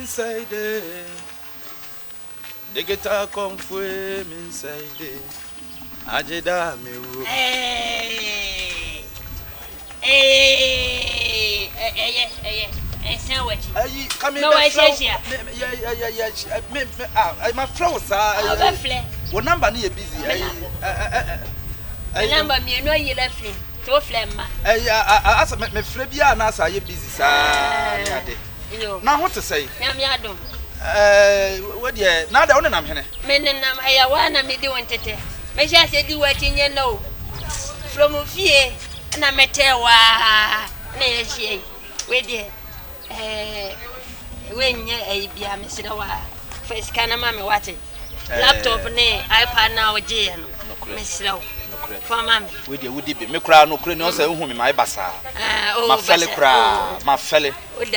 inside the guitar Komfoɔ inside the Ajeda me ru. Ayi kami be flow. Yeah. My flow sir. What number ni busy? Number me no you left him. To flema. Asa me frɛ bia na asa ye busy sir. Now what to say? Nyame adom. What ye? Now da wona nam hene. Me nenam aya wana me di wontete. Me sha se di watinye no. From fie na metewa na ye hie. We di wenye bia me sira wa. First kana ma me wate. Laptop ne iPad na oje no. Me sira wo. For mama. We di be me kra no kra ni on say hu me mai basa. Ma fele kra, ma fele.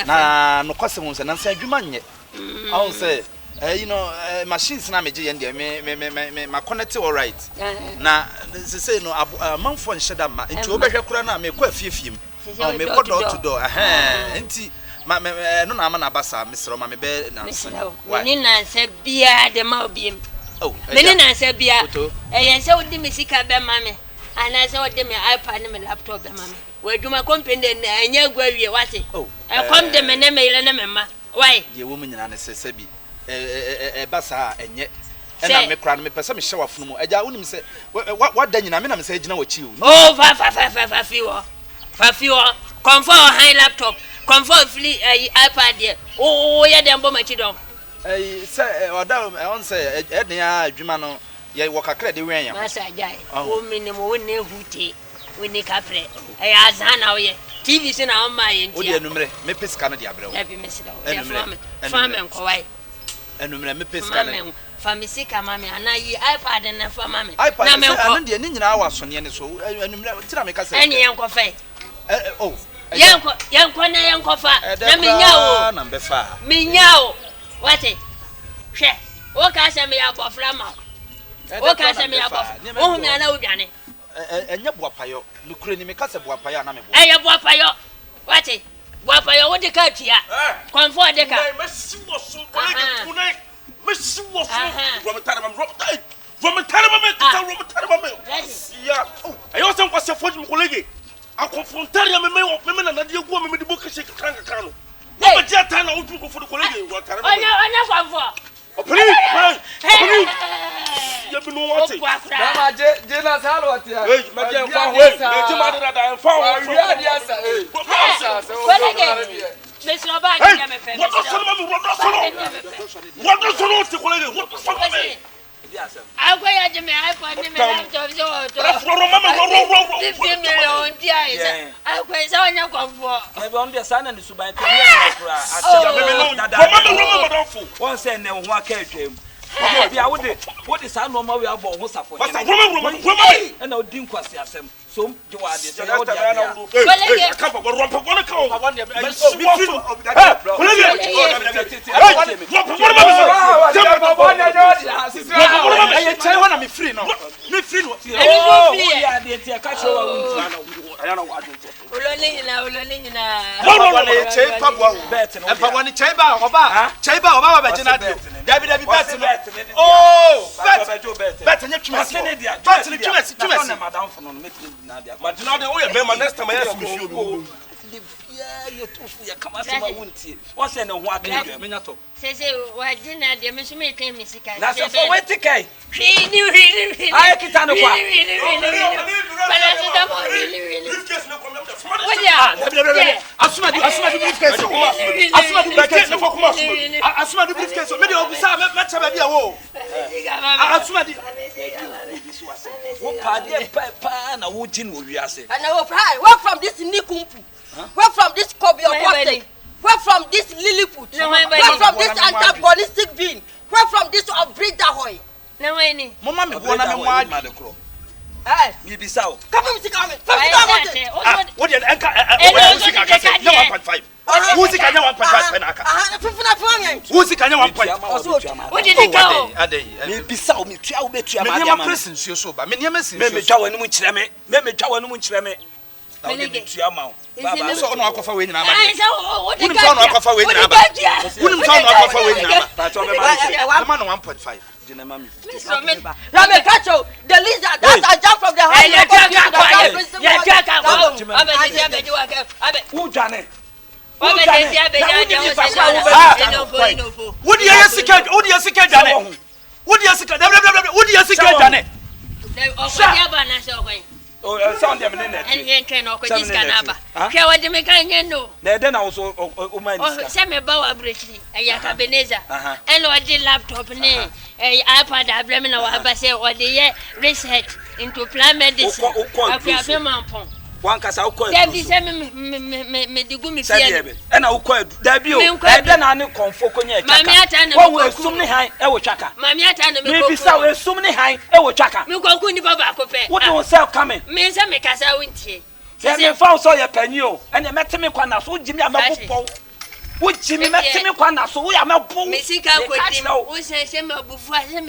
Na no kwase hu say na say adwuma nye. I say you know machines na meje ye ndie me ma connect all right. Na say no manfo nheda ma enti obehwe kra na me kwa afiefiem. Me ko door to door. Enti ma no na ama na basa mesro ma me be na nsa. Ni na nsa bia de ma obiem. Oh, many nansa bia. Say odi me sika be mame. Ana say odi me iPad me laptop be mame. We duma company anya gwawie wate. Oh. Come de me na me ile na me ma. Why? Ye wo nyina na se bi. Basa enye. Na me kra no me pese me hye wafunu mu. Agya wonim se what da nyina me na me se gina wachi o. Oh, fa fi wo. Komfoɔ high laptop. Komfoɔ free iPad there. Oh, ya dem bo machi don. Say odam on say eden adwuma no ye wokakra de wen yam masa jai o minimo woni hute woni kapre azan na ye TV se na on ma ye ntia o de enumre me pesika no de abre wo e bi mesida o fam enko wai enumre me pesika no famisi mama ana yi iPad na fa mama na me nko anu de ni nyina waso ne so enumre tira me ka say eni enko fa oh yanko na yanko fa na me nyawo na be fa me nyawo wate hwe o ka se me ya bofra ma o ka se me ya bofra o hu me ana odwane enye boapayo nukure ni me ka se boapayo na me bo eye boapayo wate boapayo wo de ka tua Komfoɔ de ka me si wo so Kolege tunai me si wo so rometare mam ya ayo san kwase foji Kolege akonfrontare me na nade egu me de boka shake kran no no be jeta na oju ko for Kolege rometare onya Komfoɔ opini ya bi no wate na ma je na salo wate ya eh ma je kwa we me ti ma da fa wo wi adi asa Kolege mesro ba nya me fe what solo te Kolege what solo me agwa ya je me iPad ni me laptop so to ro 50 million dia isa agwa isa onya Komfoɔ e be on de sana ni suban pe ni kura ya me no dada won say ne ho aka atwam bia wode sa no ma we abɔ ho safo e na odi nkwase asɛm so je wa de se wo de Kolege ka ba rompa wona ka o won de aye chai wana me free no oh ya de tie ka che wa wunti aya na wa adwo ulole nyina wana chai pabwa bet no pabwa ni chai ba oba ba jina de dabi bet no oh bet nya twumasi bet ni twumasi na madam fo no metri na dia but now the way be next time I ask you you tofu ya kama sema wunti won say ne ho aka me nyato sese wa jina de me so me twen misika na so for wait kai really ay kita no kwa bala se da mo really briefcase no come up asuma di briefcase asuma di briefcase me de obisa me chaba bia wo asuma di wo pade pa na wo jin wo wiase and I will pray work from this nikumpu work from this Kobe Apostle work from this Lilliput work from this antagonistic being work from this breeder hoy na weni mama me bona me mwa eh mi bisao come on sika me what the enka musika ka 1.5 musika nya 1.5 na aka fifuna fanya musika nya 1.5 what did it go mi bisao mi tua wo betua ma dia dia ma press nsuo so ba me niam sin me twa wanu mu nkyerɛ me me twa wanu mu nkyerɛ me Kolege tu ama o baba so ono akɔfa we nyina ba ai so o de ka so ono akɔfa we nyina ba woni so ono akɔfa we nyina ba pa to be ma ma no 1.5 jina mami Let me catch you. The lizard that I jump from the high. Who done it? Would you secret? Would you secret Janet? Would you secret? Would you secret Janet? Oh, sound them in it. And he can knock this canaba. Care what the mechanic know. Then also, oh, my Sammy Bower Britney, a Yakabineza, and what the laptop name, a iPad, a Bremen or Abase, or the year research into plant medicine. One cast out call me the gumi and I'll call debut. Then I know Komfoɔ konye. Mammy, what will sumni high? I will chaka. Mammy, maybe so will sumni high. I will chaka. You go kuni baba kope. What will sell coming? Means I make us a winty. Say, found so your penny, and you met me when I saw Jimmy. I'm a would Jimmy met me when I saw I'm a poor Messica. Who says him before him?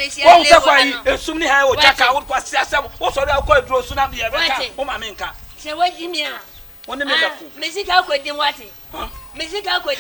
Sumni high or chaka would pass some. Also, I'll call draw soon. Oh, my minka. Say what Jimmy? One of the Messica could do what? Messica could